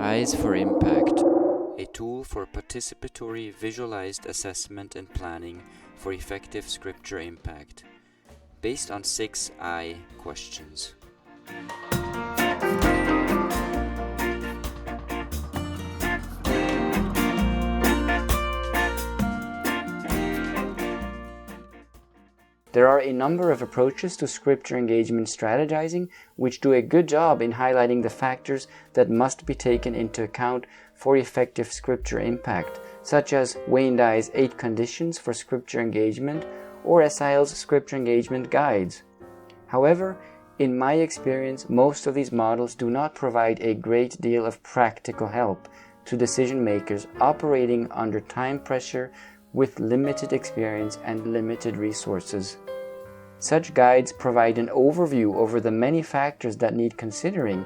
Eyes for Impact, a tool for participatory visualized assessment and planning for effective scripture impact, based on 6 I questions. There are a number of approaches to scripture engagement strategizing which do a good job in highlighting the factors that must be taken into account for effective scripture impact, such as Wayne Dye's 8 Conditions for Scripture Engagement or SIL's Scripture Engagement Guides. However, in my experience, most of these models do not provide a great deal of practical help to decision makers operating under time pressure with limited experience and limited resources. Such guides provide an overview over the many factors that need considering,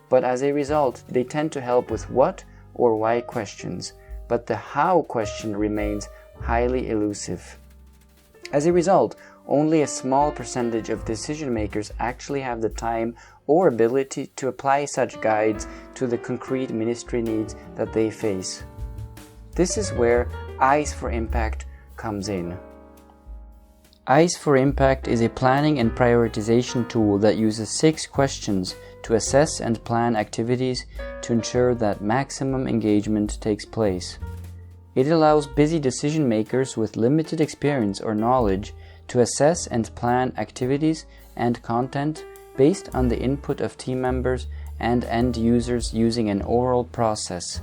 but as a result, they tend to help with what or why questions, but the how question remains highly elusive. As a result, only a small percentage of decision makers actually have the time or ability to apply such guides to the concrete ministry needs that they face. This is where Eyes for Impact comes in. Eyes for Impact is a planning and prioritization tool that uses 6 questions to assess and plan activities to ensure that maximum engagement takes place. It allows busy decision makers with limited experience or knowledge to assess and plan activities and content based on the input of team members and end users using an oral process.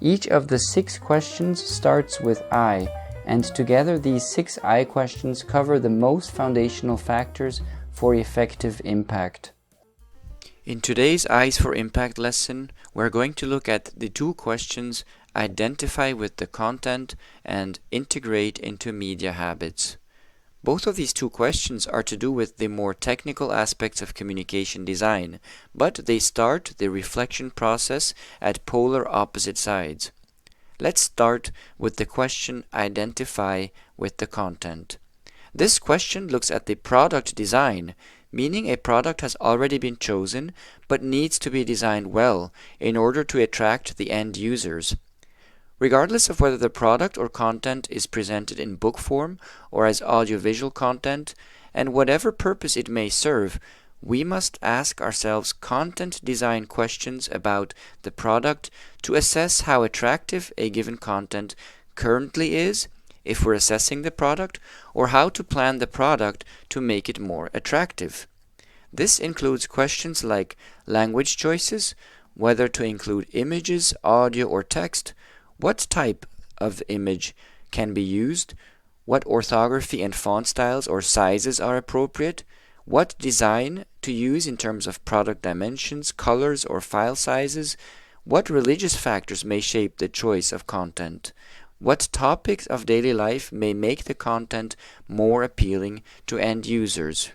Each of the 6 questions starts with I, and together these 6 I questions cover the most foundational factors for effective impact. In today's Eyes for Impact lesson, we're going to look at the 2 questions Identify with the content and Integrate into media habits. Both of these 2 questions are to do with the more technical aspects of communication design, but they start the reflection process at polar opposite sides. Let's start with the question Identify with the content. This question looks at the product design, meaning a product has already been chosen but needs to be designed well in order to attract the end users. Regardless of whether the product or content is presented in book form or as audiovisual content, and whatever purpose it may serve, we must ask ourselves content design questions about the product to assess how attractive a given content currently is, if we're assessing the product, or how to plan the product to make it more attractive. This includes questions like language choices, whether to include images, audio, or text, what type of image can be used, what orthography and font styles or sizes are appropriate, what design to use in terms of product dimensions, colors, or file sizes, what religious factors may shape the choice of content, what topics of daily life may make the content more appealing to end users.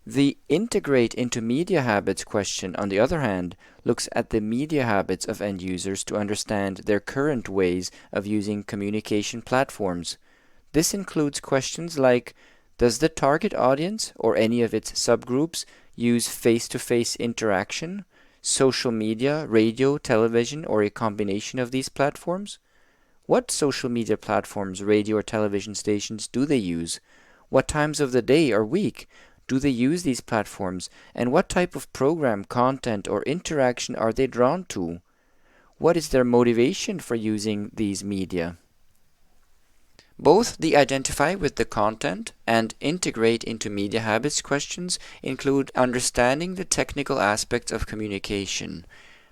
The Integrate into media habits question, on the other hand, looks at the media habits of end users to understand their current ways of using communication platforms. This includes questions like, does the target audience or any of its subgroups use face-to-face interaction, social media, radio, television, or a combination of these platforms? What social media platforms, radio, or television stations do they use? What times of the day or week do they use these platforms, and what type of program, content, or interaction are they drawn to? What is their motivation for using these media? Both the Identify with the content and Integrate into media habits questions include understanding the technical aspects of communication.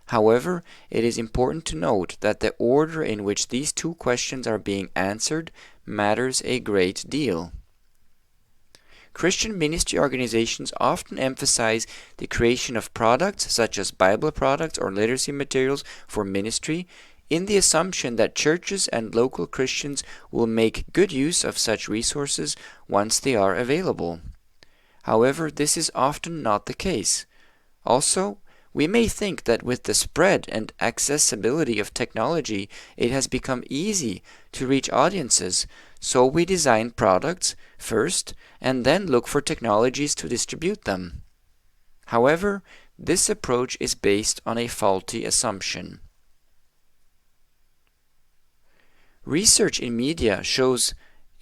However, it is important to note that the order in which these 2 questions are being answered matters a great deal. Christian ministry organizations often emphasize the creation of products such as Bible products or literacy materials for ministry in the assumption that churches and local Christians will make good use of such resources once they are available. However, this is often not the case. Also, we may think that with the spread and accessibility of technology, it has become easy to reach audiences, so we design products first and then look for technologies to distribute them. However, This approach is based on a faulty assumption. Research in media shows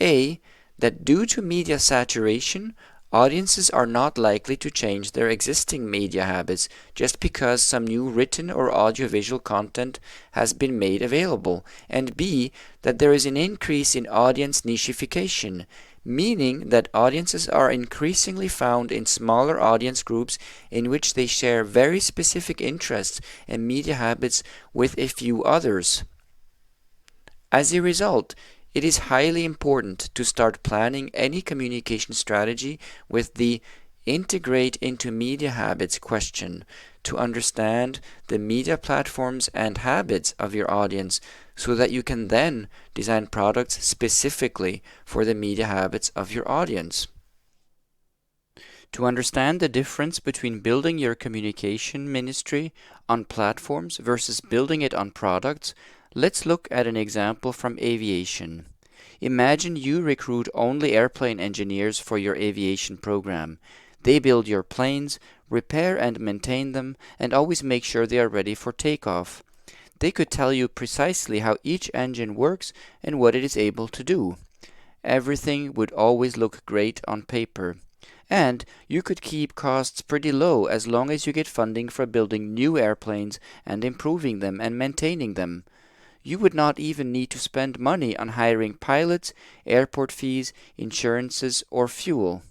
A. that due to media saturation, audiences are not likely to change their existing media habits just because some new written or audiovisual content has been made available, and B. that there is an increase in audience nichification, meaning that audiences are increasingly found in smaller audience groups in which they share very specific interests and media habits with a few others. As a result, it is highly important to start planning any communication strategy with the integrate into media habits question to understand the media platforms and habits of your audience so that you can then design products specifically for the media habits of your audience. To understand the difference between building your communication ministry on platforms versus building it on products, let's look at an example from aviation. Imagine you recruit only airplane engineers for your aviation program. They build your planes, repair and maintain them, and always make sure they are ready for takeoff. They could tell you precisely how each engine works and what it is able to do. Everything would always look great on paper. And you could keep costs pretty low as long as you get funding for building new airplanes and improving them and maintaining them. You would not even need to spend money on hiring pilots, airport fees, insurances, or fuel.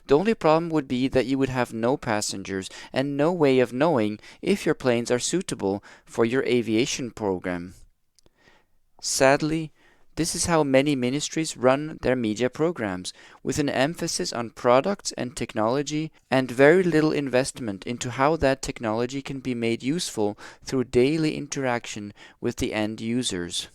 The only problem would be that you would have no passengers and no way of knowing if your planes are suitable for your aviation program. Sadly, this is how many ministries run their media programs, with an emphasis on products and technology and very little investment into how that technology can be made useful through daily interaction with the end users.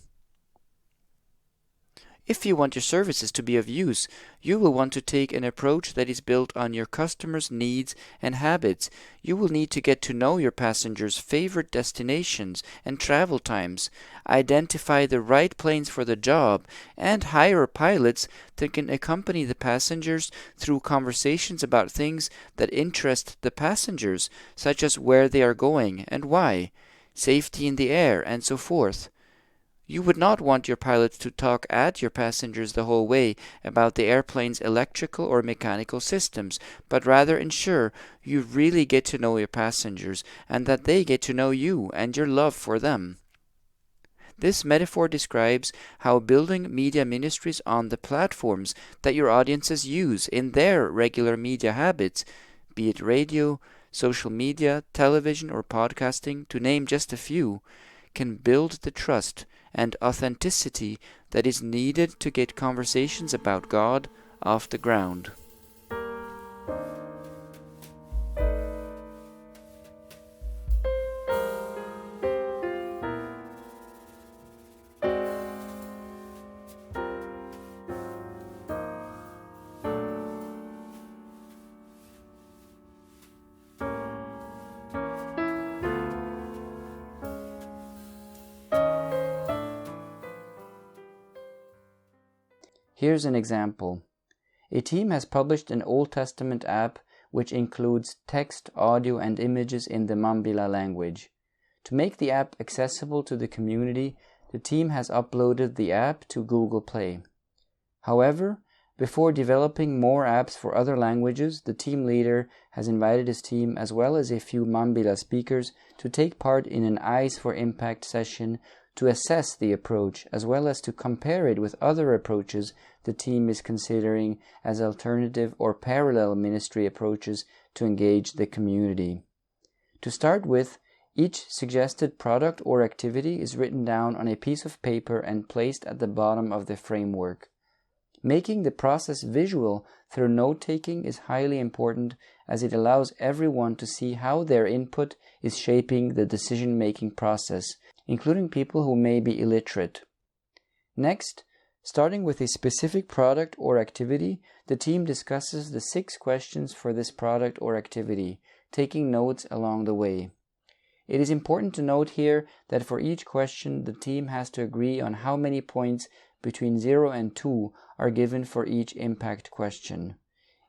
If you want your services to be of use, you will want to take an approach that is built on your customers' needs and habits. You will need to get to know your passengers' favorite destinations and travel times, identify the right planes for the job, and hire pilots that can accompany the passengers through conversations about things that interest the passengers, such as where they are going and why, safety in the air, and so forth. You would not want your pilots to talk at your passengers the whole way about the airplane's electrical or mechanical systems, but rather ensure you really get to know your passengers and that they get to know you and your love for them. This metaphor describes how building media ministries on the platforms that your audiences use in their regular media habits, be it radio, social media, television, or podcasting, to name just a few, can build the trust and authenticity that is needed to get conversations about God off the ground. Here's an example. A team has published an Old Testament app which includes text, audio, and images in the Mambila language. To make the app accessible to the community, the team has uploaded the app to Google Play. However, before developing more apps for other languages, the team leader has invited his team as well as a few Mambila speakers to take part in an Eyes for Impact session to assess the approach as well as to compare it with other approaches the team is considering as alternative or parallel ministry approaches to engage the community. To start with, each suggested product or activity is written down on a piece of paper and placed at the bottom of the framework. Making the process visual through note-taking is highly important as it allows everyone to see how their input is shaping the decision-making process, including people who may be illiterate. Next, starting with a specific product or activity, the team discusses the 6 questions for this product or activity, taking notes along the way. It is important to note here that for each question, the team has to agree on how many points between 0 and 2 are given for each impact question.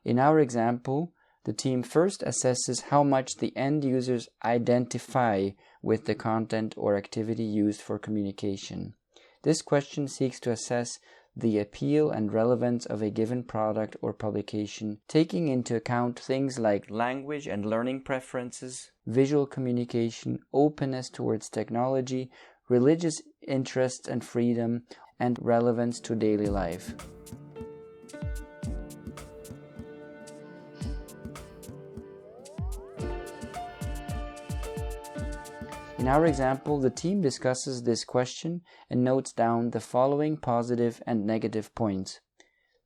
In our example, The team first assesses how much the end users identify with the content or activity used for communication. This question seeks to assess the appeal and relevance of a given product or publication, taking into account things like language and learning preferences, visual communication, openness towards technology, religious interests and freedom, and relevance to daily life. In our example, the team discusses this question and notes down the following positive and negative points.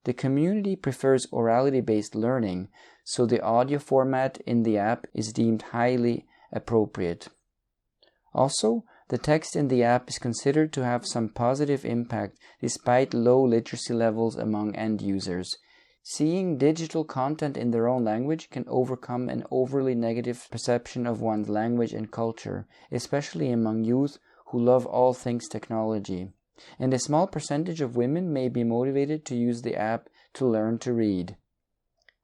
The community prefers orality-based learning, so the audio format in the app is deemed highly appropriate. Also, the text in the app is considered to have some positive impact despite low literacy levels among end users. Seeing digital content in their own language can overcome an overly negative perception of one's language and culture, especially among youth who love all things technology. And a small percentage of women may be motivated to use the app to learn to read.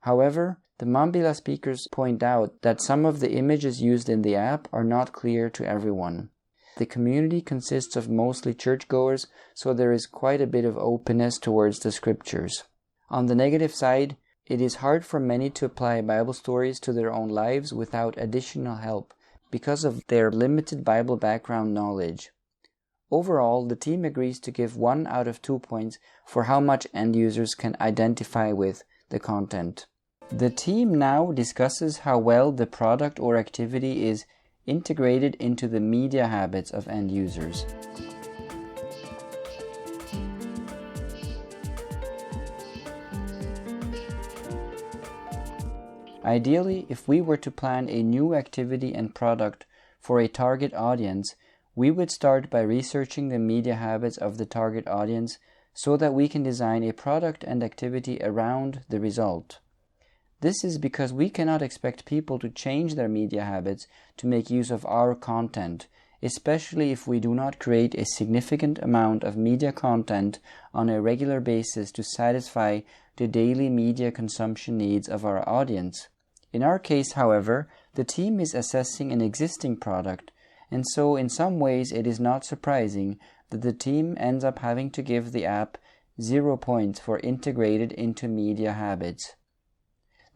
However, the Mambila speakers point out that some of the images used in the app are not clear to everyone. The community consists of mostly churchgoers, so there is quite a bit of openness towards the scriptures. On the negative side, it is hard for many to apply Bible stories to their own lives without additional help because of their limited Bible background knowledge. Overall, the team agrees to give 1 out of 2 points for how much end users can identify with the content. The team now discusses how well the product or activity is integrated into the media habits of end users. Ideally, if we were to plan a new activity and product for a target audience, we would start by researching the media habits of the target audience so that we can design a product and activity around the result. This is because we cannot expect people to change their media habits to make use of our content, especially if we do not create a significant amount of media content on a regular basis to satisfy the daily media consumption needs of our audience. In our case, however, the team is assessing an existing product, and so in some ways it is not surprising that the team ends up having to give the app 0 points for integrated into media habits.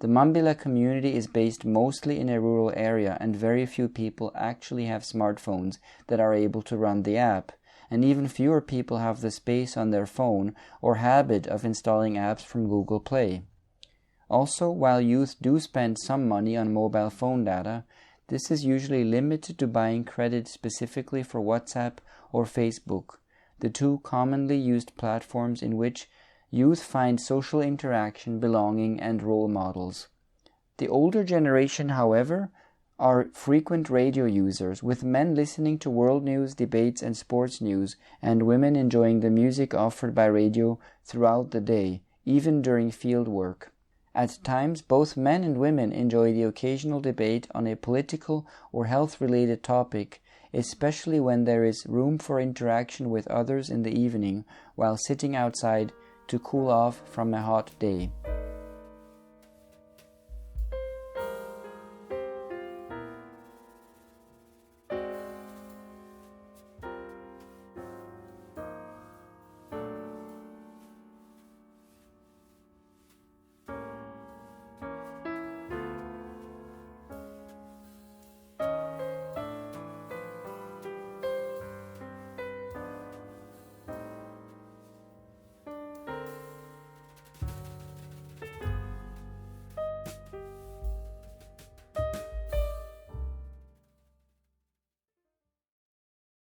The Mambila community is based mostly in a rural area, and very few people actually have smartphones that are able to run the app, and even fewer people have the space on their phone or habit of installing apps from Google Play. Also, while youth do spend some money on mobile phone data, this is usually limited to buying credit specifically for WhatsApp or Facebook, the two commonly used platforms in which youth find social interaction, belonging, and role models. The older generation, however, are frequent radio users, with men listening to world news, debates, and sports news, and women enjoying the music offered by radio throughout the day, even during field work. At times, both men and women enjoy the occasional debate on a political or health-related topic, especially when there is room for interaction with others in the evening while sitting outside to cool off from a hot day.